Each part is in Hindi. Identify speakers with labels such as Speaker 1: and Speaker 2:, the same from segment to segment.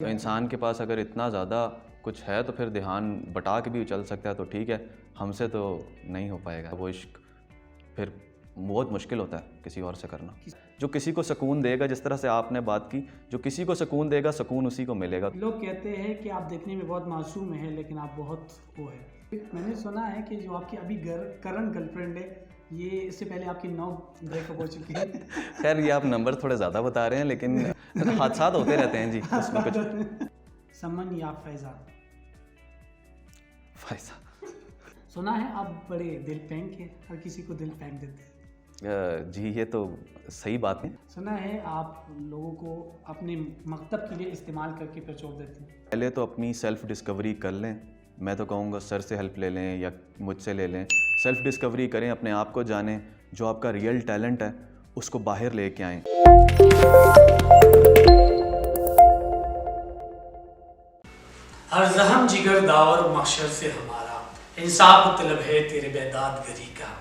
Speaker 1: तो इंसान के पास अगर इतना ज़्यादा कुछ है तो फिर ध्यान बटा के भी चल सकता है, तो ठीक है, हमसे तो नहीं हो पाएगा वो इश्क। फिर बहुत मुश्किल होता है किसी और से करना। जो किसी को सुकून देगा, जिस तरह से आपने बात की, जो किसी को सुकून देगा सुकून उसी को मिलेगा।
Speaker 2: लोग कहते हैं कि आप देखने में बहुत मासूम हैं लेकिन आप बहुत वो है। मैंने सुना है कि जो आपकी अभी करंट गर्लफ्रेंड है, ये इससे पहले आपकी 9 ब्रेकअप हो चुकी है।
Speaker 1: खैर ये आप नंबर थोड़े ज़्यादा बता रहे हैं, लेकिन हादसात होते रहते हैं जी, उसमें कुछ।
Speaker 2: समन या फैज़ा?
Speaker 1: फैज़ा।
Speaker 2: सुना है आप बड़े दिल फेंक के हर किसी को दिल फेंक देते हैं।
Speaker 1: जी ये तो सही बात है।
Speaker 2: सुना है आप लोगों को अपने मकतब के लिए इस्तेमाल करके फिर छोड़ देते हैं।
Speaker 1: पहले तो अपनी सेल्फ डिस्कवरी कर लें। मैं तो कहूँगा सर से हेल्प ले लें या मुझसे ले लें। सेल्फ डिस्कवरी करें, अपने आप को जानें, जो आपका रियल टैलेंट है उसको बाहर लेके आएँ।
Speaker 2: हर जहम जिगर दावर महशर से हमारा, इंसाफ तलब है तेरे बेदाद गरी का।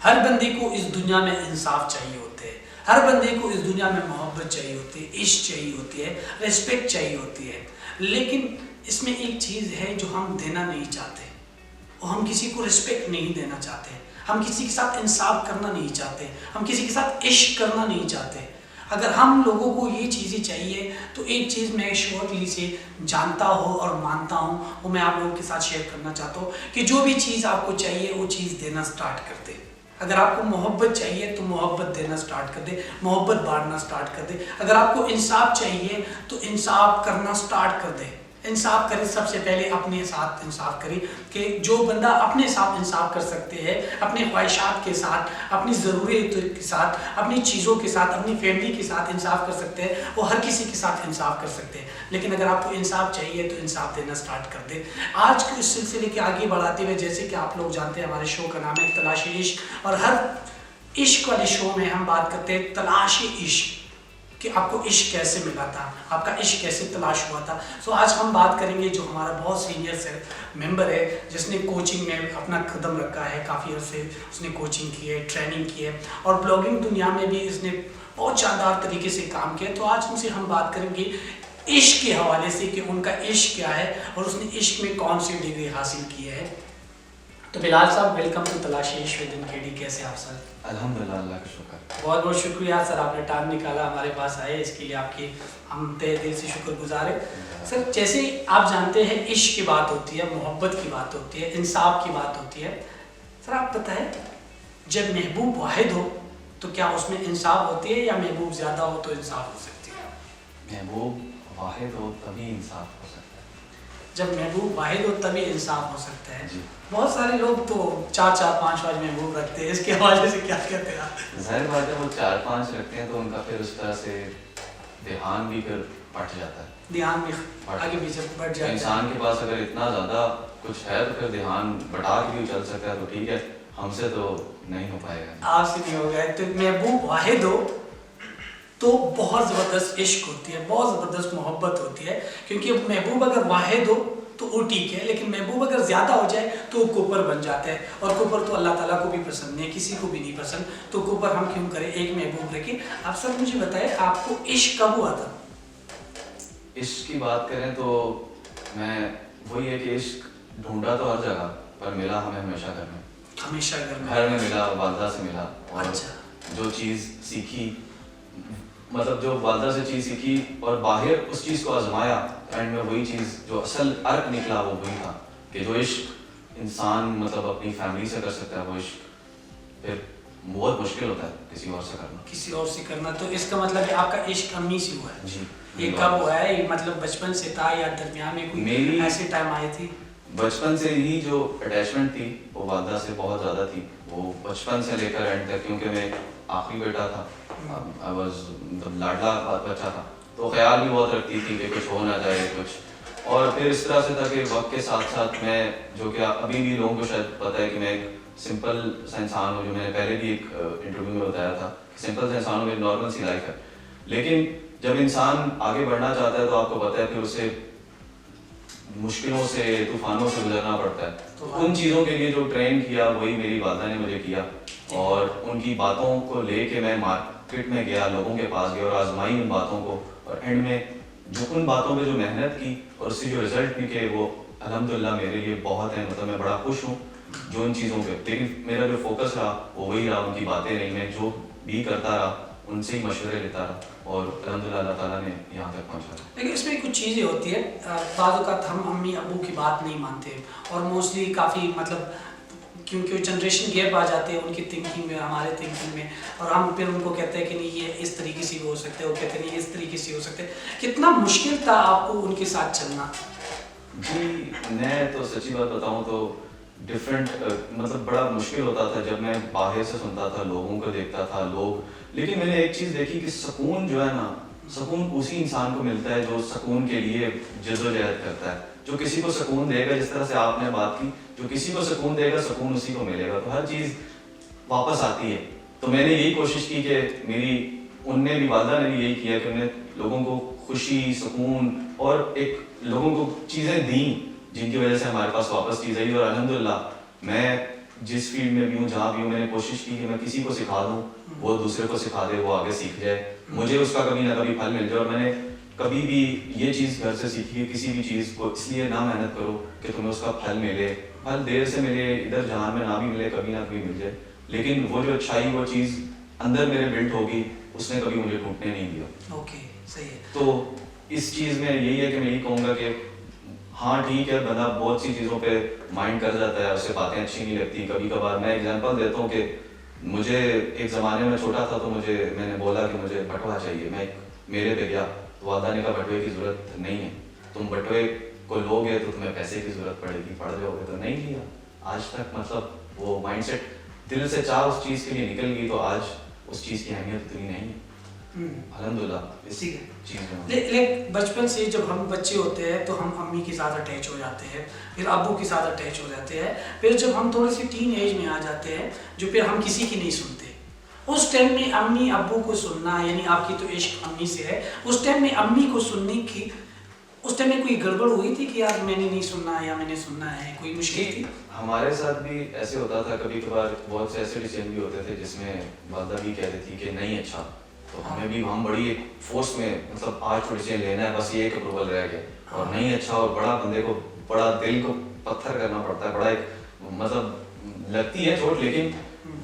Speaker 2: हर बंदे को इस दुनिया में इंसाफ चाहिए होते है, हर बंदे को इस दुनिया में मोहब्बत चाहिए होती है, इश्क चाहिए होती है, रिस्पेक्ट चाहिए होती है। लेकिन इसमें एक चीज़ है जो हम देना नहीं चाहते, और हम किसी को रिस्पेक्ट नहीं देना चाहते, हम किसी के साथ इंसाफ करना नहीं चाहते, हम किसी के साथ इश्क करना नहीं चाहते। अगर हम लोगों को ये चीज़ें चाहिए तो एक चीज़ मैं श्योरली से जानता हूँ और मानता हूँ, वो मैं आप लोगों के साथ शेयर करना चाहता हूँ कि जो भी चीज़ आपको चाहिए वो चीज़ देना स्टार्ट कर दे। अगर आपको मोहब्बत चाहिए तो मोहब्बत देना स्टार्ट कर दे, मोहब्बत बांटना स्टार्ट कर दे। अगर आपको इंसाफ चाहिए तो इंसाफ करना स्टार्ट कर दे। इंसाफ करें, सबसे पहले अपने साथ इंसाफ करें कि जो बंदा अपने साथ इंसाफ कर सकते हैं, अपने ख्वाहिशात के साथ, अपनी ज़रूरत के साथ, अपनी चीज़ों के साथ, अपनी फैमिली के साथ इंसाफ कर सकते हैं, वो हर किसी के साथ इंसाफ कर सकते हैं। लेकिन अगर आपको इंसाफ चाहिए तो इंसाफ देना स्टार्ट कर दे। आज के इस सिलसिले के आगे बढ़ाते हुए, जैसे कि आप लोग जानते हैं हमारे शो का नाम है तलाशी इश्क, और हर इश्क वाले शो में हम बात करते हैं तलाशी इश्क, कि आपको इश्क कैसे मिला था, आपका इश्क कैसे तलाश हुआ था। सो आज हम बात करेंगे जो हमारा बहुत सीनियर से मेंबर है, जिसने कोचिंग में अपना कदम रखा है, काफ़ी अर्से उसने कोचिंग की है, ट्रेनिंग की है, और ब्लॉगिंग दुनिया में भी इसने बहुत शानदार तरीके से काम किया। तो आज उनसे हम बात करेंगे इश्क के हवाले से कि उनका इश्क क्या है और उसने इश्क में कौन सी डिग्री हासिल की है। तो बिलाल साहब, वेलकम टू तलाशी इश्क विद केडी। कैसे आप सर?
Speaker 1: अल्हम्दुलिल्लाह, अल्लाह का शुक्र।
Speaker 2: बहुत बहुत शुक्रिया सर, आपने टाइम निकाला हमारे पास आए, इसके लिए आपकी हम तहे दिल से शुक्रगुजार है। सर, जैसे आप जानते हैं इश्क की बात होती है, मोहब्बत की बात होती है, इंसाफ की बात होती है। सर आप बताएं, जब महबूब वाहिद हो तो क्या उसमें इंसाफ होती है, या महबूब ज़्यादा हो तो इंसाफ हो सकती है?
Speaker 1: महबूब वाहिद हो तभी इंसाफ हो सकता है।
Speaker 2: जब महबूब वाहिद हो तभी इंसाफ हो सकता है
Speaker 1: जी।
Speaker 2: बहुत सारे लोग तो 4-4-5 महबूब रखते हैं, इसके हवाले से क्या कहते हैं आप?
Speaker 1: जाहिर बात है, वो 4-5 रखते हैं तो उनका फिर उस तरह से ध्यान भी फिर बढ़ जाता है,
Speaker 2: ध्यान भी आगे पीछे बढ़ जाता है।
Speaker 1: इंसान के पास अगर इतना ज़्यादा कुछ है तो फिर ध्यान बढ़ा के भी चल सकता है, तो ठीक है, हमसे तो नहीं हो पाएगा।
Speaker 2: आपसे नहीं हो गया। तो महबूब वाहिद हो तो बहुत ज़बरदस्त इश्क होती है, बहुत ज़बरदस्त मोहब्बत होती है, क्योंकि महबूब अगर वाहिद हो तो वो ठीक है, लेकिन महबूब अगर ज़्यादा हो जाए तो कुफर बन जाता है, और कुफर तो अल्लाह ताला को भी पसंद नहीं है, किसी को भी नहीं पसंद। तो कुफर हम क्यों करें, एक महबूब रखें। आप सब मुझे बताएं, आपको इश्क कब हुआ था?
Speaker 1: इश्क की बात करें तो मैं वही है कि इश्क ढूंढा तो हर जगह, पर मिला हमें हमेशा घर में।
Speaker 2: हमेशा
Speaker 1: घर में मिला, वालदा से मिला, और
Speaker 2: अच्छा।
Speaker 1: जो चीज़ सीखी, मतलब जो वालदा से चीज़ सीखी और बाहर उस चीज़ को आजमाया, एंड में वही चीज़ जो असल अर्क निकला वो वही था कि जो इश्क इंसान मतलब अपनी फैमिली से कर सकता है, वो इश्क फिर बहुत मुश्किल होता है किसी और से करना।
Speaker 2: किसी और से करना, तो इसका मतलब है आपका इश्क अम्मी से हुआ है।
Speaker 1: जी।
Speaker 2: ये कब हुआ है, ये मतलब बचपन से था या दरमियान में कोई
Speaker 1: मेरी
Speaker 2: ऐसे टाइम आई थी?
Speaker 1: बचपन से ही जो अटैचमेंट थी वो वालदा से बहुत ज़्यादा थी, वो बचपन से लेकर एंड तक, क्योंकि मैं आखिरी बेटा था, आई वाज मतलब लाडला बच्चा था, तो ख्याल भी बहुत रखती थी कि कुछ हो ना जाए कुछ। और फिर इस तरह से था कि वक्त के साथ साथ मैं, जो कि अभी भी लोगों को शायद पता है कि मैं एक सिंपल सा इंसान हूँ, जो मैंने पहले भी एक इंटरव्यू में बताया था, सिंपल सा इंसान हूँ, मेरी नॉर्मल सी लाइफ है। लेकिन जब इंसान आगे बढ़ना चाहता है तो आपको पता है कि उसे मुश्किलों से, तूफानों से गुजरना पड़ता है। तो उन चीज़ों के लिए जो ट्रेन किया वही मेरी वालदा ने मुझे किया, और उनकी बातों को लेके मैं मार्केट में गया, लोगों के पास गया और आजमाई उन बातों को, और एंड में जो उन बातों पे जो मेहनत की और उससे जो रिजल्ट निकले वो अल्हम्दुलिल्लाह मेरे लिए बहुत है, मतलब मैं बड़ा खुश हूँ जो इन चीज़ों पे। लेकिन मेरा जो फोकस रहा वो वही रहा, उनकी बातें रही, मैं जो भी करता रहा उनसे ही मशवरे लेता रहा और अल्हम्दुलिल्लाह अल्लाह ताला ने यहाँ तक पहुँचा।
Speaker 2: लेकिन इसमें कुछ चीज़ें होती है, बाद औक़ात हम अम्मी अबू की बात नहीं मानते और मोस्टली काफ़ी मतलब क्योंकि जनरेशन गैप आ जाते हैं उनकी थिंकिंग में हमारे थिंकिंग में, और हम फिर उनको कहते हैं कि नहीं ये इस तरीके से हो सकते हैं, वो कहते हैं नहीं इस तरीके से हो सकते हैं। कितना मुश्किल था आपको उनके साथ चलना?
Speaker 1: जी मैं तो सच्ची बात बताऊँ तो डिफरेंट मतलब बड़ा मुश्किल होता था जब मैं बाहर से सुनता था, लोगों को देखता था लोग, लेकिन मैंने एक चीज़ देखी कि सुकून जो है ना, सुकून उसी इंसान को मिलता है जो सुकून के लिए जद्दोजहद करता है। जो किसी को सुकून देगा, जिस तरह से आपने बात की, जो किसी को सुकून देगा सुकून उसी को मिलेगा, तो हर चीज़ वापस आती है। तो मैंने यही कोशिश की कि मेरी उनने भी, वालदा ने भी यही किया कि उन्हें लोगों को खुशी, सुकून और एक लोगों को चीज़ें दी जिनकी वजह से हमारे पास वापस चीज़ आई। और अल्हम्दुलिल्लाह मैं जिस फील्ड में भी हूँ, जहाँ भी हूँ, मैंने कोशिश की कि मैं किसी को सिखा दूँ, वो दूसरे को सिखा दे, वो आगे सीख जाए, मुझे उसका कभी ना कभी फल मिल जाए। और मैंने कभी भी ये चीज़ घर से सीखी है, किसी भी चीज़ को इसलिए ना मेहनत करो कि तुम्हें उसका फल मिले, फल देर से मिले, इधर जहाँ में ना भी मिले, कभी ना कभी मिल जाए, लेकिन वो जो अच्छाई, वो चीज़ अंदर मेरे बिल्ट होगी, उसने कभी मुझे टूटने नहीं दिया।
Speaker 2: ओके, सही है।
Speaker 1: तो इस चीज़ में यही है कि मैं यही कहूँगा कि हाँ ठीक है, बंदा बहुत सी चीज़ों पे माइंड कर जाता है, उससे बातें अच्छी नहीं लगती कभी कभार। मैं एग्जांपल देता हूँ कि मुझे एक ज़माने में छोटा था तो मैंने बोला कि मुझे बटवा चाहिए, मैं मेरे पे गया तो वादा ने कहा बटवे की ज़रूरत नहीं है, तुम बटवे को लोगे तो तुम्हें पैसे की ज़रूरत पड़ेगी, पढ़ जाओगे, तो नहीं लिया। आज तक मतलब वो माइंडसेट दिल से चाह उस चीज़ के लिए निकल गई, तो आज उस चीज़ की अहमियत इतनी नहीं है अल्हम्दुलिल्लाह इस चीज़ में।
Speaker 2: बचपन से जब हम बच्चे होते हैं तो हम अम्मी के साथ अटैच हो जाते हैं, फिर अब्बू के साथ अटैच हो जाते हैं, फिर जब हम थोड़ी सी टीन एज में आ जाते हैं जो फिर हम किसी की नहीं सुनते, उस टाइम में अम्मी अब्बू को सुनना, यानी आपकी तो इश्क अम्मी से है, उस टाइम में अम्मी को सुनने की, उस टाइम में कोई गड़बड़ हुई थी कि यार मैंने नहीं सुनना या मैंने सुनना है, कोई मुश्किल थी?
Speaker 1: हमारे साथ भी ऐसे होता था, कभी कभार बहुत से ऐसे डिसीजन भी होते थे जिसमें वालदा भी कहती थी कि नहीं अच्छा, तो हमें भी, हम बड़ी एक फोर्स में, मतलब आज थोड़ी सी लेना है, बस ये एक अप्रूवल रह गया और नहीं अच्छा, और बड़ा बंदे को बड़ा दिल को पत्थर करना पड़ता है, बड़ा एक मतलब लगती है चोट, लेकिन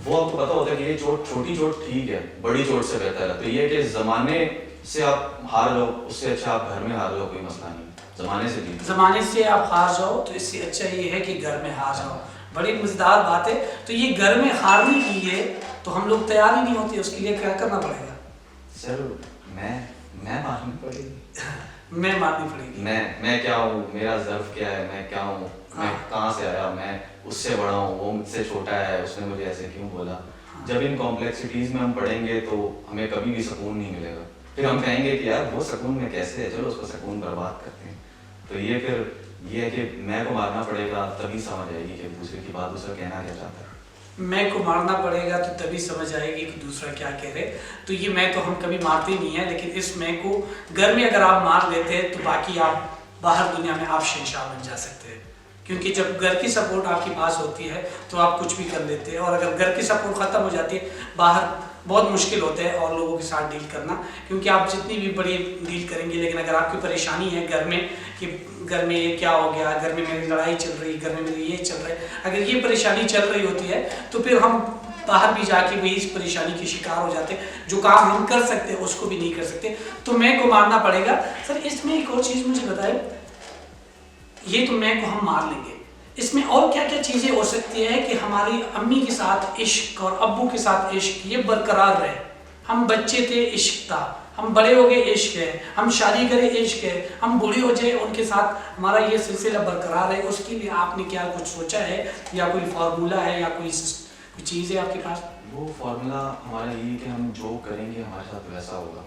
Speaker 1: वो आपको पता होता है कि ये चोट, छोटी चोट ठीक है, बड़ी चोट से बेहतर है। तो ये कि ज़माने से आप हार लो, उससे अच्छा आप घर में हार लो, कोई मसला नहीं, ज़माने से जीत,
Speaker 2: ज़माने से आप हार जाओ तो इससे अच्छा ये है कि घर में हार जाओ। बड़ी मज़ेदार बात है। तो ये घर में हारने के लिए तो हम लोग तैयार ही नहीं होते, उसके लिए क्या करना पड़ेगा?
Speaker 1: सर मैं मारनी पड़ेगी
Speaker 2: मैं मारनी पड़ेगी।
Speaker 1: मैं क्या हूँ, मेरा ज़र्फ क्या है, मैं क्या हूँ, मैं कहाँ से आया, मैं उससे बड़ा हूँ, वो मुझसे छोटा है, उसने मुझे ऐसे क्यों बोला। जब इन कॉम्प्लेक्सिटीज़ में हम पढ़ेंगे तो हमें कभी भी सुकून नहीं मिलेगा, फिर हम कहेंगे कि यार वो सुकून में कैसे है, चलो उसको सुकून बर्बाद करते हैं। तो ये फिर ये है कि मैं को मारना पड़ेगा, तभी समझ आएगी कि दूसरे की बात दूसरा कहना क्या चाहता है।
Speaker 2: मैं को मारना पड़ेगा तो तभी समझ आएगी कि दूसरा क्या कह रहे। तो ये मैं तो हम कभी मारते नहीं है, लेकिन इस मैं को घर में अगर आप मार देते हैं तो बाकी आप बाहर दुनिया में आप शहंशाह बन जा सकते हैं, क्योंकि जब घर की सपोर्ट आपके पास होती है तो आप कुछ भी कर लेते हैं, और अगर घर की सपोर्ट ख़त्म हो जाती है बाहर बहुत मुश्किल होता है और लोगों के साथ डील करना, क्योंकि आप जितनी भी बड़ी डील करेंगे, लेकिन अगर आपकी परेशानी है घर में कि घर में ये क्या हो गया, घर में मेरी लड़ाई चल रही, घर में मेरी ये चल रहा है, अगर ये परेशानी चल रही होती है तो फिर हम बाहर भी जाके वही इस परेशानी के शिकार हो जाते हैं, जो काम हम कर सकते हैं उसको भी नहीं कर सकते। तो मैं को मारना पड़ेगा। सर इसमें एक और चीज़ मुझे बताए, ये तो मैं को हम मार लेंगे, इसमें और क्या क्या चीज़ें हो सकती है कि हमारी अम्मी के साथ इश्क और अब्बू के साथ इश्क ये बरकरार रहे? हम बच्चे थे इश्क था, हम बड़े हो गए इश्क है, हम शादी करें इश्क है, हम बूढ़े हो जाए उनके साथ हमारा ये सिलसिला बरकरार है, उसके लिए आपने क्या कुछ सोचा है या कोई फार्मूला है या कोई चीज़ है आपके पास?
Speaker 1: वो फार्मूला हमारा ये कि हम जो करेंगे हमारे साथ वैसा होगा।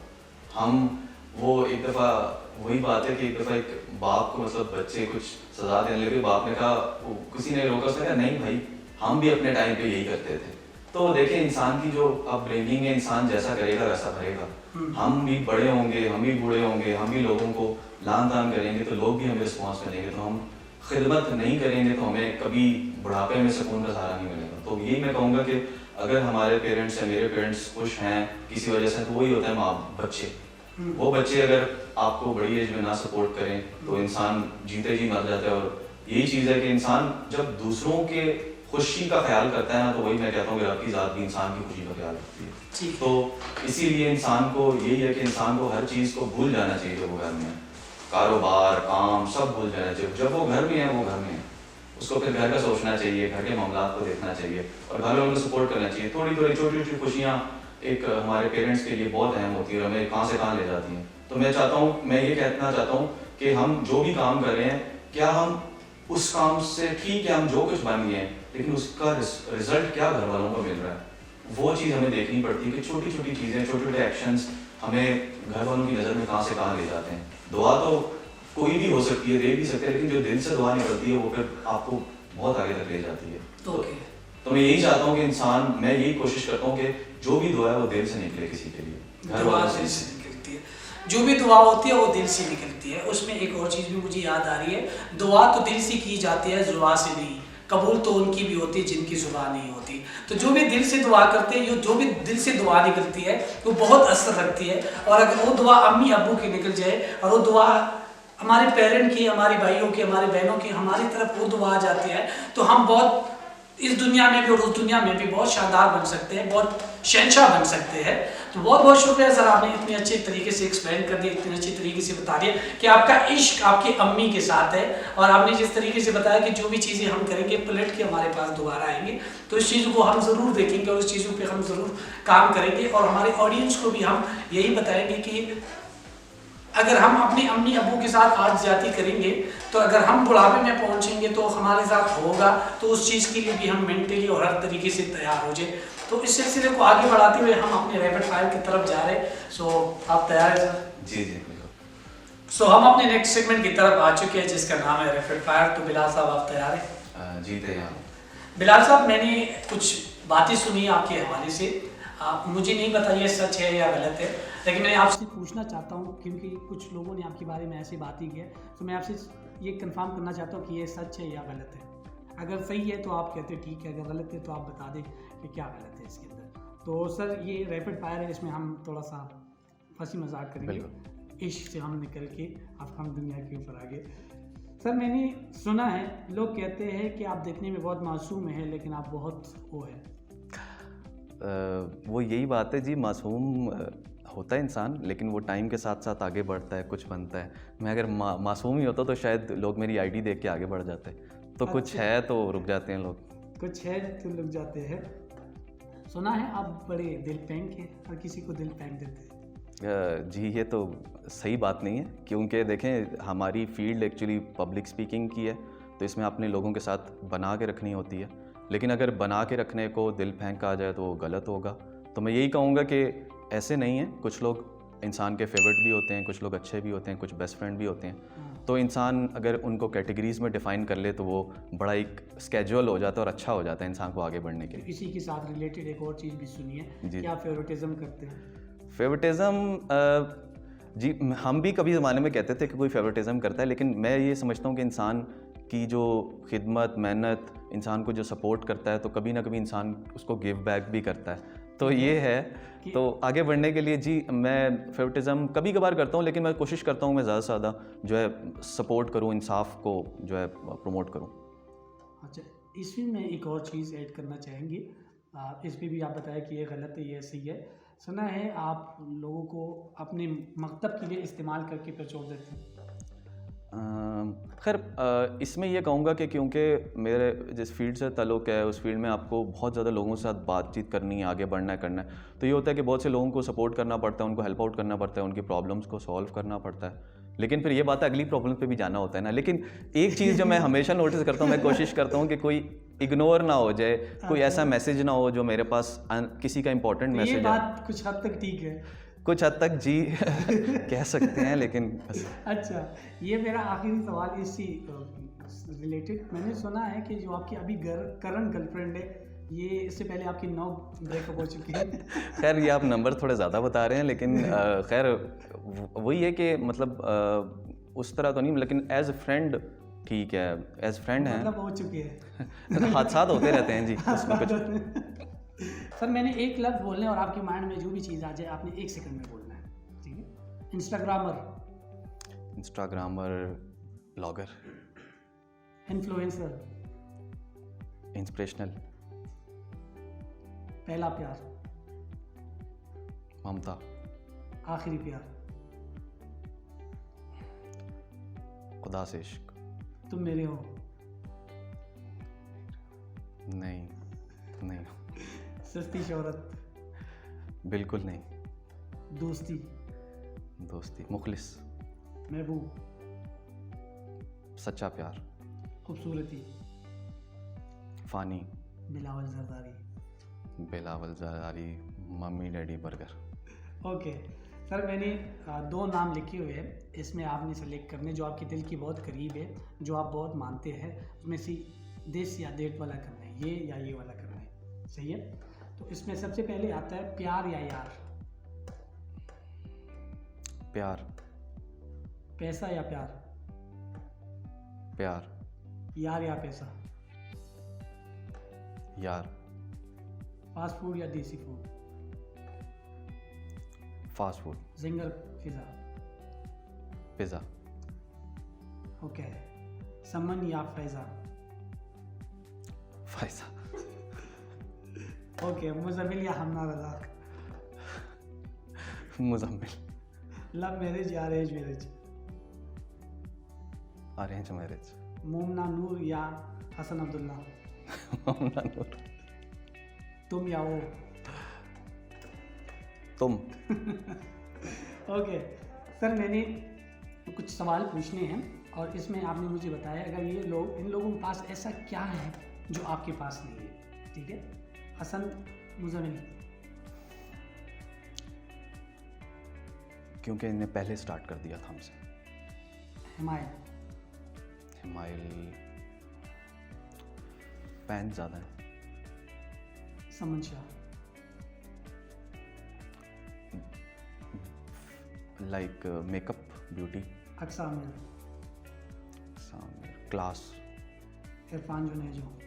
Speaker 1: हम वो एक दफ़ा वही बात है कि एक दफ़ा एक बाप को मतलब बच्चे कुछ सजा देने लगे, बाप ने कहा, किसी ने रोका, उसने कहा नहीं भाई हम भी अपने टाइम पे यही करते थे। तो देखिए इंसान की जो अपब्रिंगिंग है, इंसान जैसा करेगा वैसा भरेगा। हम भी बड़े होंगे, हम भी बूढ़े होंगे, हम भी लोगों को लान तान करेंगे तो लोग भी हमें रिस्पॉन्स करेंगे। तो हम खिदमत नहीं करेंगे तो हमें कभी बुढ़ापे में सुकून का सहारा नहीं मिलेगा। तो यही मैं कहूँगा कि अगर हमारे पेरेंट्स या मेरे पेरेंट्स खुश हैं किसी वजह से, तो वही होता है माँ बच्चे, वो बच्चे अगर आपको बड़ी एज में ना सपोर्ट करें तो इंसान जीते जी मर जाता है। और यही चीज़ है कि इंसान जब दूसरों के खुशी का ख्याल करता है ना, तो वही मैं कहता हूँ कि रब की ज़ात भी इंसान की खुशी का ख्याल रखती है। तो इसीलिए इंसान को यही है कि इंसान को हर चीज़ को भूल जाना चाहिए जो वो घर में है, कारोबार काम सब भूल जाना चाहिए। जब वो घर में है वो घर में है, उसको फिर घर का सोचना चाहिए, घर के मामला को देखना चाहिए और घर वालों को सपोर्ट करना चाहिए। थोड़ी थोड़ी छोटी छोटी खुशियाँ एक हमारे पेरेंट्स के लिए बहुत अहम होती है और हमें कहाँ से कहाँ ले जाती हैं। तो मैं चाहता हूँ, मैं ये कहना चाहता हूँ कि हम जो भी काम कर रहे हैं, क्या हम उस काम से ठीक है, हम जो कुछ बन गए हैं, लेकिन उसका रिजल्ट क्या घर वालों को मिल रहा है, वो चीज़ हमें देखनी पड़ती है कि छोटी छोटी चीज़ें, छोटे छोटे एक्शंस हमें घर वालों की नज़र में कहाँ से कहाँ ले जाते हैं। दुआ तो कोई भी हो सकती है, दे भी सकते हैं, लेकिन जो दिल से दुआ निकलती है वो फिर आपको बहुत आगे तक ले जाती है। तो मैं यही चाहता हूँ कि इंसान, मैं यही कोशिश करता हूँ कि जो भी दुआ है वो दिल से निकले किसी के लिए, घर वालों से
Speaker 2: निकलती है। जो भी दुआ होती है वो दिल से निकलती है। उसमें एक और चीज़ भी मुझे याद आ रही है, दुआ तो दिल से की जाती है, जुबान से नहीं। कबूल तो उनकी भी होती है जिनकी जुबान नहीं होती। तो जो भी दिल से दुआ करते हैं, जो भी दिल से दुआ निकलती है वो बहुत असर रखती है। और अगर वो दुआ अम्मी अब्बू की निकल जाए और वो दुआ हमारे पेरेंट की, हमारे भाइयों की, हमारे बहनों की हमारी तरफ वो दुआ आ जाती है, तो हम बहुत इस दुनिया में भी और उस दुनिया में भी बहुत शानदार बन सकते हैं, बहुत शहंशाह बन सकते हैं। तो बहुत बहुत शुक्रिया सर, आपने इतने अच्छे तरीके से एक्सप्लेन कर दिया, इतने अच्छे तरीके से बता दिया कि आपका इश्क आपकी अम्मी के साथ है। और आपने जिस तरीके से बताया कि जो भी चीज़ें हम करेंगे पलट के हमारे पास दोबारा आएंगे, तो इस चीज़ को हम ज़रूर देखेंगे और इस चीज़ों पर हम ज़रूर काम करेंगे। और हमारे ऑडियंस को भी हम यही बताएंगे कि अगर हम अपनी अम्मी अब्बू के साथ आज ज्यादती करेंगे, तो अगर हम बुढ़ापे में पहुंचेंगे तो हमारे साथ होगा, तो उस चीज़ के लिए भी हम मेंटली और हर तरीके से तैयार हो जाए। तो इस सिलसिले को आगे बढ़ाते हुए हम अपने रैपिड फायर की तरफ जा रहे हैं। सो आप तैयार हैं सर?
Speaker 1: जी जी बिल्कुल।
Speaker 2: सो हम अपने नेक्स्ट सेगमेंट की तरफ आ चुके हैं जिसका नाम है रैपिड फायर। तो बिलाल साहब आप तैयार हैं?
Speaker 1: जी तैयार हूँ।
Speaker 2: बिलाल साहब, मैंने कुछ बातें सुनी आपके हवाले से, मुझे नहीं पता ये सच है या गलत है, लेकिन मैं आपसे पूछना चाहता हूँ क्योंकि कुछ लोगों ने आपके बारे में ऐसी बात ही की है। तो मैं आपसे ये कंफर्म करना चाहता हूँ कि ये सच है या गलत है। अगर सही है तो आप कहते हैं ठीक है, अगर गलत है तो आप बता दें कि क्या गलत है इसके अंदर। तो सर ये रैपिड फायर है, इसमें हम थोड़ा सा हंसी मजाक करेंगे, इश्क से हम निकल के अब हम दुनिया के ऊपर आगे। सर मैंने सुना है, लोग कहते हैं कि आप देखने में बहुत मासूम हैं लेकिन आप बहुत वो है।
Speaker 3: वो यही बात है जी, मासूम होता है इंसान, लेकिन वो टाइम के साथ साथ आगे बढ़ता है, कुछ बनता है। मैं अगर मासूम ही होता तो शायद लोग मेरी आईडी देख के आगे बढ़ जाते। तो
Speaker 2: अच्छा।
Speaker 3: कुछ है तो रुक जाते हैं लोग,
Speaker 2: कुछ है तो रुक जाते हैं। सुना है आप बड़े दिल फेंक हैं और किसी को दिल फेंक देते हैं।
Speaker 3: जी ये तो सही बात नहीं है, क्योंकि देखें हमारी फील्ड एक्चुअली पब्लिक स्पीकिंग की है, तो इसमें अपने लोगों के साथ बना के रखनी होती है। लेकिन अगर बना के रखने को दिल फेंक कहा जाए तो वो गलत होगा। तो मैं यही कहूँगा कि ऐसे नहीं है, कुछ लोग इंसान के फेवरेट भी होते हैं, कुछ लोग अच्छे भी होते हैं, कुछ बेस्ट फ्रेंड भी होते हैं। तो इंसान अगर उनको कैटेगरीज में डिफ़ाइन कर ले तो वो बड़ा एक स्केड्यूल हो जाता है और अच्छा हो जाता है इंसान को आगे बढ़ने के लिए।
Speaker 2: इसी के साथ रिलेटेड एक और चीज़ भी सुनी है कि आप फेवरेटिज्म करते हैं।
Speaker 3: फेवरेटिज्म जी, हम भी कभी ज़माने में कहते थे कि कोई फेवरेटिज्म करता है, लेकिन मैं ये समझता हूँ कि इंसान की जो खिदमत, मेहनत, इंसान को जो सपोर्ट करता है तो कभी ना कभी इंसान उसको गिव बैक भी करता है। तो ये है, तो आगे बढ़ने के लिए जी मैं फेवरेटिज्म कभी कभार करता हूँ, लेकिन मैं कोशिश करता हूँ मैं ज़्यादा से ज़्यादा जो है सपोर्ट करूँ, इंसाफ को जो है प्रमोट करूँ।
Speaker 2: अच्छा, इसमें मैं एक और चीज़ ऐड करना चाहेंगे, इस पर भी आप बताया कि ये गलत है ये सही है। सुना है आप लोगों को अपने मकतब के लिए इस्तेमाल करके प्रचोर देते हैं।
Speaker 3: खैर इसमें यह कहूँगा कि क्योंकि मेरे जिस फील्ड से ताल्लुक़ है उस फील्ड में आपको बहुत ज़्यादा लोगों के साथ बातचीत करनी है, आगे बढ़ना है, करना है। तो ये होता है कि बहुत से लोगों को सपोर्ट करना पड़ता है, उनको हेल्प आउट करना पड़ता है, उनकी प्रॉब्लम्स को सॉल्व करना पड़ता है। लेकिन फिर ये बात है अगली प्रॉब्लम पे भी जाना होता है ना। लेकिन एक चीज़ जो मैं हमेशा नोटिस करता हूँ, मैं कोशिश करता हूँ कि कोई इग्नोर ना हो जाए, कोई ऐसा मैसेज ना हो जो मेरे पास किसी का इंपॉर्टेंट मैसेज है।
Speaker 2: ये बात कुछ हद तक ठीक है,
Speaker 3: कुछ हद तक जी कह सकते हैं, लेकिन
Speaker 2: अच्छा ये मेरा आखिरी सवाल इसी रिलेटेड, मैंने सुना है कि जो आपकी अभी करंट गर्लफ्रेंड है, ये इससे पहले आपकी 9 ब्रेकअप हो चुकी है।
Speaker 3: खैर ये आप नंबर थोड़े ज़्यादा बता रहे हैं, लेकिन खैर वही है कि मतलब उस तरह तो नहीं, लेकिन एज ए फ्रेंड ठीक है, एज फ्रेंड है,
Speaker 2: मतलब हो चुकी है।
Speaker 3: हादसात होते रहते हैं जी उसमें कुछ।
Speaker 2: सर मैंने एक लफ्ज़ बोलना है और आपके माइंड में जो भी चीज़ आ जाए आपने 1 सेकंड में बोलना है, ठीक है? Instagrammer,
Speaker 3: Instagrammer, blogger,
Speaker 2: influencer,
Speaker 3: inspirational,
Speaker 2: पहला प्यार,
Speaker 3: ममता,
Speaker 2: आखिरी प्यार,
Speaker 3: खुदा से इश्क,
Speaker 2: तुम मेरे हो,
Speaker 3: नहीं नहीं,
Speaker 2: सस्ती शोहरत,
Speaker 3: बिल्कुल नहीं,
Speaker 2: दोस्ती,
Speaker 3: दोस्ती, मुखलिस,
Speaker 2: महबूब,
Speaker 3: सच्चा प्यार,
Speaker 2: खूबसूरती,
Speaker 3: फ़ानी,
Speaker 2: Bilawal Zardari.
Speaker 3: Bilawal Zardari, mummy daddy burger.
Speaker 2: Okay sir, मैंने 2 नाम लिखे हुए हैं, इसमें आपने सेलेक्ट करने जो आपके दिल की बहुत करीब है, जो आप बहुत मानते हैं, उसमें से दिस या डेट वाला करना है, ये या ये वाला करना है, सही है? तो इसमें सबसे पहले आता है प्यार या यार,
Speaker 3: प्यार,
Speaker 2: पैसा या प्यार,
Speaker 3: प्यार,
Speaker 2: यार या पैसा,
Speaker 3: यार,
Speaker 2: फास्ट फूड या desi food,
Speaker 3: fast food,
Speaker 2: zinger pizza,
Speaker 3: pizza,
Speaker 2: okay, Saman या फैज़ा,
Speaker 3: फायसा,
Speaker 2: ओके, मुज़म्मिल या हमना रज़ाक,
Speaker 3: मुजम्मिल,
Speaker 2: लव मैरिज या arrange marriage,
Speaker 3: arrange marriage,
Speaker 2: Momna Noor या हसन अब्दुल्ला,
Speaker 3: मोमना नूर,
Speaker 2: तुम या वो,
Speaker 3: तुम।
Speaker 2: ओके सर, मैंने कुछ सवाल पूछने हैं और इसमें आपने मुझे बताया अगर ये लोग, इन लोगों के पास ऐसा क्या है जो आपके पास नहीं है, ठीक है? हसन, मुज़म्मिल,
Speaker 3: क्योंकि इन्हें पहले स्टार्ट कर दिया था हमसे।
Speaker 2: हिमायत,
Speaker 3: हिमायल, फैन ज़्यादा है।
Speaker 2: Saman Shah,
Speaker 3: like makeup, beauty,
Speaker 2: Aqsa Aamir,
Speaker 3: class,
Speaker 2: Irfan Junejo,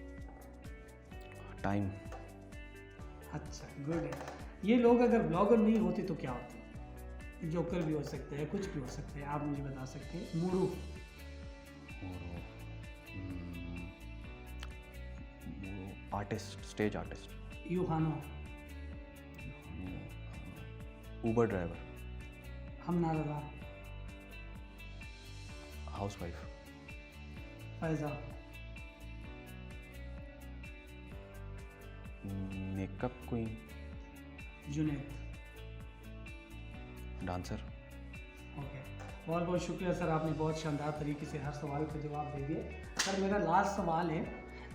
Speaker 3: time.
Speaker 2: अच्छा, गुड है। ये लोग अगर ब्लॉगर नहीं होते तो क्या होते? जोकर भी हो सकते हैं, कुछ भी हो सकते हैं, आप मुझे बता सकते हैं। मूरू,
Speaker 3: आर्टिस्ट, स्टेज आर्टिस्ट,
Speaker 2: यूहानो,
Speaker 3: Uber driver,
Speaker 2: Hamna Raza,
Speaker 3: housewife,
Speaker 2: Faiza,
Speaker 3: makeup queen,
Speaker 2: Junaid.
Speaker 3: Dancer.
Speaker 2: Okay, बहुत बहुत शुक्रिया सर, आपने बहुत शानदार तरीके से हर सवाल का जवाब दे दिए। सर, मेरा लास्ट सवाल है,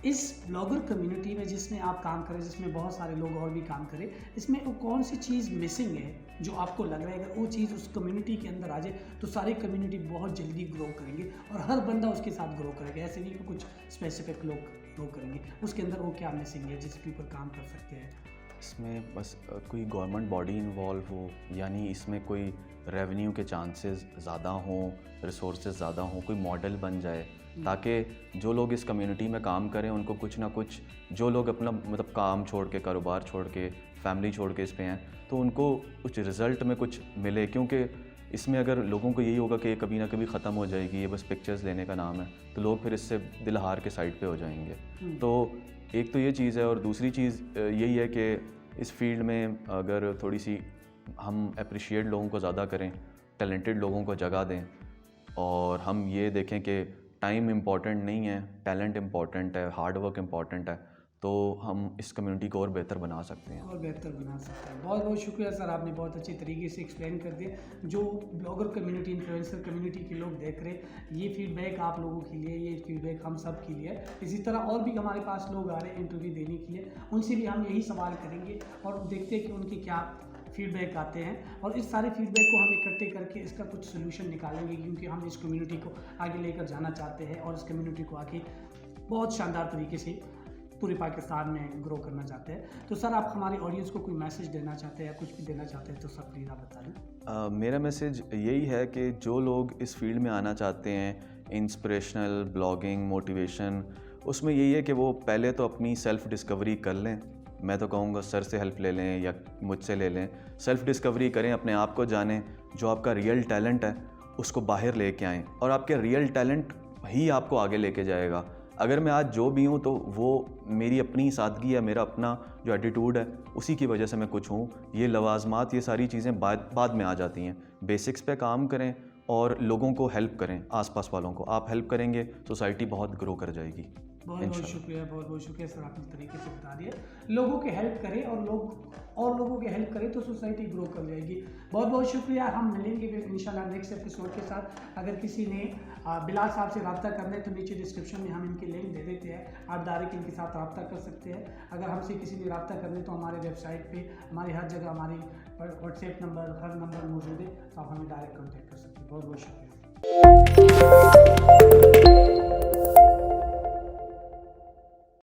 Speaker 2: इस ब्लॉगर कम्युनिटी में जिसमें आप काम करें, जिसमें बहुत सारे लोग और भी काम करें, इसमें वो कौन सी चीज़ मिसिंग है जो आपको लग रहा है अगर वो चीज़ उस कम्युनिटी के अंदर आ जाए तो सारी कम्युनिटी बहुत जल्दी ग्रो करेंगे और हर बंदा उसके साथ ग्रो करेगा? ऐसे नहीं कि कुछ स्पेसिफिक लोग ग्रो करेंगे, उसके अंदर वो क्या मिसिंग है जिसके ऊपर काम कर सकते हैं?
Speaker 3: इसमें बस कोई गवर्नमेंट बॉडी इन्वॉल्व हो, यानी इसमें कोई रेवेन्यू के चांसेस ज़्यादा हों, रिसोर्सेज ज़्यादा हों, कोई मॉडल बन जाए ताकि जो लोग इस कम्युनिटी में काम करें उनको कुछ ना कुछ, जो लोग अपना मतलब काम छोड़ के, कारोबार छोड़ के, फैमिली छोड़ के इस पे हैं, तो उनको कुछ रिज़ल्ट में कुछ मिले। क्योंकि इसमें अगर लोगों को यही होगा कि ये कभी ना कभी ख़त्म हो जाएगी, ये बस पिक्चर्स लेने का नाम है, तो लोग फिर इससे दिल हार के साइड पे हो जाएंगे। तो एक तो ये चीज़ है, और दूसरी चीज़ यही है कि इस फील्ड में अगर थोड़ी सी हम अप्रिशिएट लोगों को ज़्यादा करें, टैलेंटेड लोगों को जगह दें, और हम ये देखें कि टाइम इम्पॉर्टेंट नहीं है, टैलेंट इम्पॉर्टेंट है, हार्ड वर्क इम्पॉर्टेंट है, तो हम इस कम्युनिटी को और बेहतर बना सकते हैं।
Speaker 2: और बेहतर बना सकते हैं। बहुत बहुत शुक्रिया सर, आपने बहुत अच्छे तरीके से एक्सप्लेन कर दिया। जो ब्लॉगर कम्युनिटी, इन्फ्लुएंसर कम्युनिटी के लोग देख रहे, ये फीडबैक आप लोगों के लिए, ये फीडबैक हम सब के लिए। इसी तरह और भी हमारे पास लोग आ रहे हैं इंटरव्यू देने के लिए, उनसे भी हम यही सवाल करेंगे और देखते हैं कि उनके क्या फीडबैक आते हैं, और इस सारे फीडबैक को हम इकट्ठे करके इसका कुछ सोल्यूशन निकालेंगे, क्योंकि हम इस कम्युनिटी को आगे लेकर जाना चाहते हैं और इस कम्युनिटी को आगे बहुत शानदार तरीके से पूरे पाकिस्तान में ग्रो करना चाहते हैं। तो सर, आप हमारे ऑडियंस को कोई मैसेज देना चाहते हैं या कुछ भी देना चाहते हैं तो सर प्लीज़ आप बता दें।
Speaker 3: मेरा मैसेज यही है कि जो लोग इस फील्ड में आना चाहते हैं, इंस्पिरेशनल ब्लॉगिंग, मोटिवेशन, उसमें यही है कि वो पहले तो अपनी सेल्फ़ डिस्कवरी कर लें। मैं तो कहूँगा सर से हेल्प ले लें या मुझसे ले लें, सेल्फ़ डिस्कवरी करें, अपने आप को जानें, जो आपका रियल टैलेंट है उसको बाहर लेके आएँ, और आपके रियल टैलेंट ही आपको आगे लेके जाएगा। अगर मैं आज जो भी हूँ तो वो मेरी अपनी सादगी है, मेरा अपना जो एटीट्यूड है उसी की वजह से मैं कुछ हूँ। ये लवाजमात, ये सारी चीज़ें बाद में आ जाती हैं। बेसिक्स पे काम करें और लोगों को हेल्प करें, आसपास वालों को। आप हेल्प करेंगे सोसाइटी बहुत ग्रो कर जाएगी।
Speaker 2: बहुत बहुत शुक्रिया सर, आपने तरीके से बता दिया। लोगों के हेल्प करें और लोगों के हेल्प करें तो सोसाइटी ग्रो कर जाएगी। बहुत बहुत शुक्रिया। हम मिलेंगे फिर इंशाल्लाह नेक्स्ट एपिसोड के साथ। अगर किसी ने बिलाल साहब से रब्ता करना है तो नीचे डिस्क्रिप्शन में हम इनके लिंक दे देते हैं, आप डायरेक्ट इनके साथ रब्ता कर सकते हैं। अगर हमसे किसी ने रब्ता करना है तो हमारे वेबसाइट पे, हमारी हर जगह हमारी व्हाट्सएप नंबर, हर नंबर मौजूद है, तो आप हमें डायरेक्ट कॉन्टैक्ट कर सकते हैं। बहुत बहुत शुक्रिया।